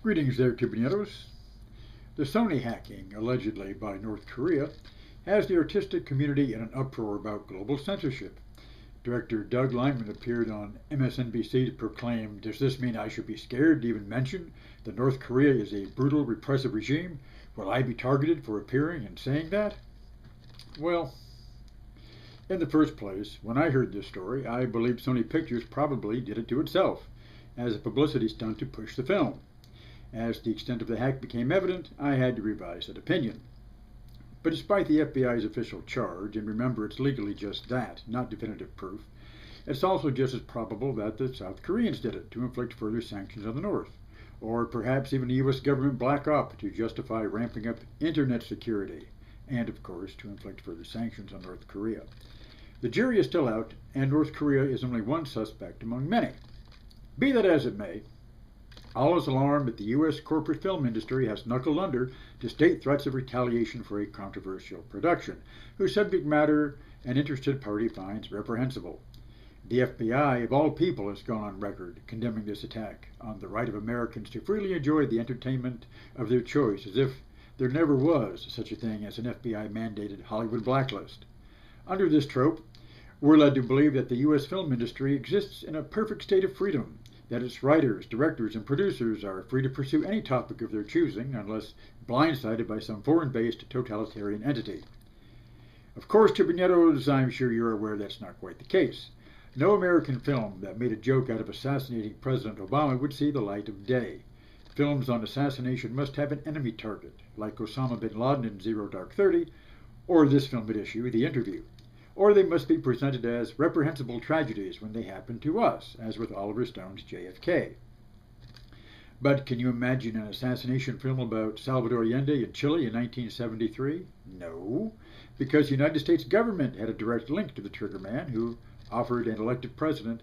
Greetings there, Cubaneros. The Sony hacking, allegedly by North Korea, has the artistic community in an uproar about global censorship. Director Doug Liman appeared on MSNBC to proclaim, "Does this mean I should be scared to even mention that North Korea is a brutal, repressive regime? Will I be targeted for appearing and saying that?" Well, in the first place, when I heard this story, I believed Sony Pictures probably did it to itself, as a publicity stunt to push the film. As the extent of the hack became evident, I had to revise that opinion. But despite the FBI's official charge, and remember it's legally just that, not definitive proof, it's also just as probable that the South Koreans did it to inflict further sanctions on the North, or perhaps even a U.S. government black op to justify ramping up internet security, and of course to inflict further sanctions on North Korea. The jury is still out, and North Korea is only one suspect among many. Be that as it may, all is alarmed that the U.S. corporate film industry has knuckled under to state threats of retaliation for a controversial production, whose subject matter an interested party finds reprehensible. The FBI, of all people, has gone on record condemning this attack on the right of Americans to freely enjoy the entertainment of their choice, as if there never was such a thing as an FBI-mandated Hollywood blacklist. Under this trope, we're led to believe that the U.S. film industry exists in a perfect state of freedom, that its writers, directors, and producers are free to pursue any topic of their choosing unless blindsided by some foreign-based totalitarian entity. Of course, Cubaneros, I'm sure you're aware that's not quite the case. No American film that made a joke out of assassinating President Obama would see the light of day. Films on assassination must have an enemy target, like Osama bin Laden in Zero Dark 30, or this film at issue, The Interview. Or they must be presented as reprehensible tragedies when they happen to us, as with Oliver Stone's JFK. But can you imagine an assassination film about Salvador Allende in Chile in 1973? No, because the United States government had a direct link to the triggerman who offered an elected president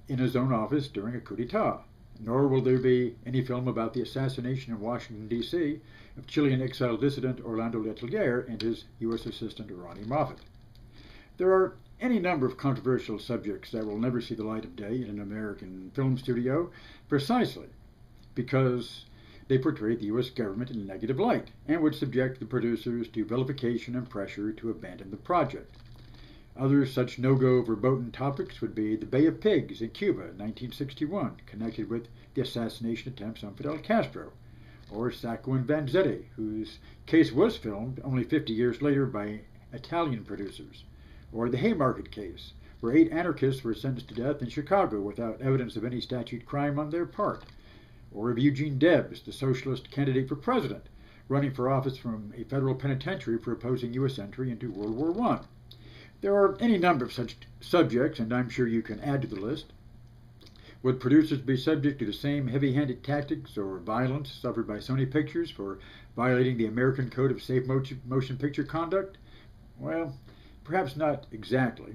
in his own office during a coup d'etat. Nor will there be any film about the assassination in Washington, D.C. of Chilean exile dissident Orlando Letelier and his U.S. assistant Ronnie Moffat. There are any number of controversial subjects that will never see the light of day in an American film studio, precisely because they portray the U.S. government in a negative light and would subject the producers to vilification and pressure to abandon the project. Other such no-go verboten topics would be the Bay of Pigs in Cuba in 1961, connected with the assassination attempts on Fidel Castro, or Sacco and Vanzetti, whose case was filmed only 50 years later by Italian producers, or the Haymarket case, where 8 anarchists were sentenced to death in Chicago without evidence of any statute crime on their part, or of Eugene Debs, the socialist candidate for president, running for office from a federal penitentiary for opposing U.S. entry into World War I. There are any number of such subjects, and I'm sure you can add to the list. Would producers be subject to the same heavy-handed tactics or violence suffered by Sony Pictures for violating the American Code of Safe Motion Picture Conduct? Well, perhaps not exactly.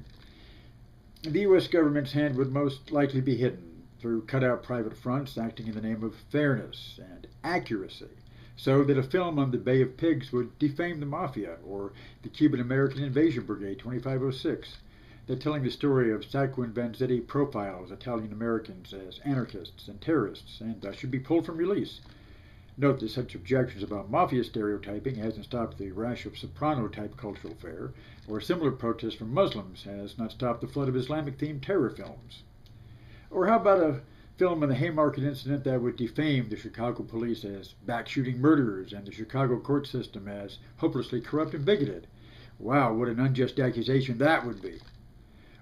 The U.S. government's hand would most likely be hidden through cut-out private fronts acting in the name of fairness and accuracy, so that a film on the Bay of Pigs would defame the Mafia or the Cuban-American Invasion Brigade 2506, that telling the story of Sacco and Vanzetti profiles Italian-Americans as anarchists and terrorists and thus should be pulled from release. Note that such objections about mafia stereotyping hasn't stopped the rash of Soprano-type cultural fare, or similar protests from Muslims has not stopped the flood of Islamic-themed terror films. Or how about a film on the Haymarket incident that would defame the Chicago police as back-shooting murderers and the Chicago court system as hopelessly corrupt and bigoted? Wow, what an unjust accusation that would be.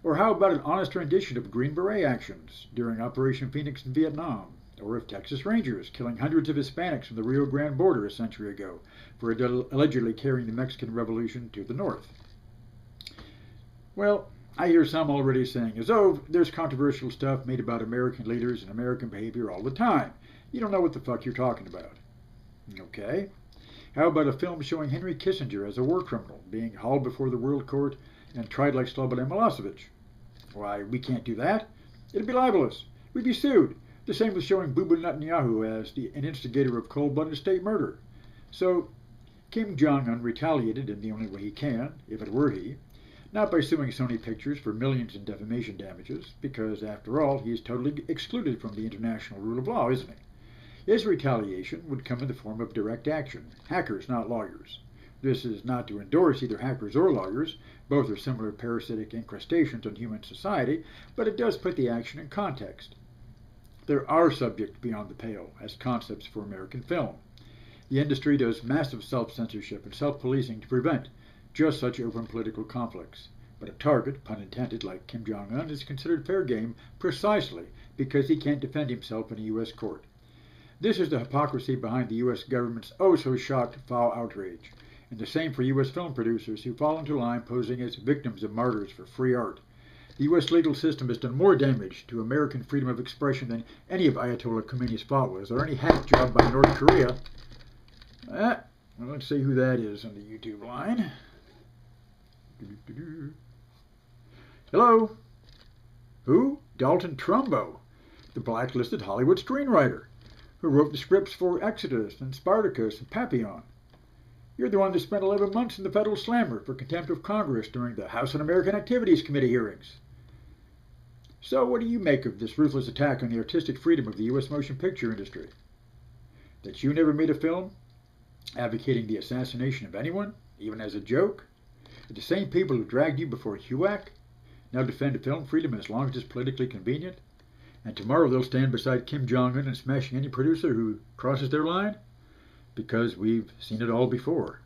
Or how about an honest rendition of Green Beret actions during Operation Phoenix in Vietnam? Or of Texas Rangers killing hundreds of Hispanics from the Rio Grande border a century ago for allegedly carrying the Mexican Revolution to the north. Well, I hear some already saying, as though there's controversial stuff made about American leaders and American behavior all the time. You don't know what the fuck you're talking about. Okay. How about a film showing Henry Kissinger as a war criminal being hauled before the World Court and tried like Slobodan Milosevic? Why, we can't do that. It'd be libelous. We'd be sued. The same with showing Bubu Netanyahu as an instigator of cold-blooded state murder. So, Kim Jong-Un retaliated in the only way he can, if it were he, not by suing Sony Pictures for millions in defamation damages, because, after all, he is totally excluded from the international rule of law, isn't he? His retaliation would come in the form of direct action. Hackers, not lawyers. This is not to endorse either hackers or lawyers. Both are similar parasitic incrustations on human society, but it does put the action in context. There are subjects beyond the pale as concepts for American film. The industry does massive self-censorship and self-policing to prevent just such open political conflicts. But a target, pun intended, like Kim Jong-Un is considered fair game precisely because he can't defend himself in a U.S. court. This is the hypocrisy behind the U.S. government's oh-so-shocked foul outrage, and the same for U.S. film producers who fall into line posing as victims and martyrs for free art. The U.S. legal system has done more damage to American freedom of expression than any of Ayatollah Khomeini's fatwas or any hack job by North Korea. Well, let's see who that is on the YouTube line. Hello? Who? Dalton Trumbo, the blacklisted Hollywood screenwriter who wrote the scripts for Exodus and Spartacus and Papillon. You're the one that spent 11 months in the federal slammer for contempt of Congress during the House Un-American Activities Committee hearings. So what do you make of this ruthless attack on the artistic freedom of the U.S. motion picture industry? That you never made a film advocating the assassination of anyone, even as a joke? That the same people who dragged you before HUAC now defend film freedom as long as it's politically convenient? And tomorrow they'll stand beside Kim Jong-Un and smashing any producer who crosses their line? Because we've seen it all before.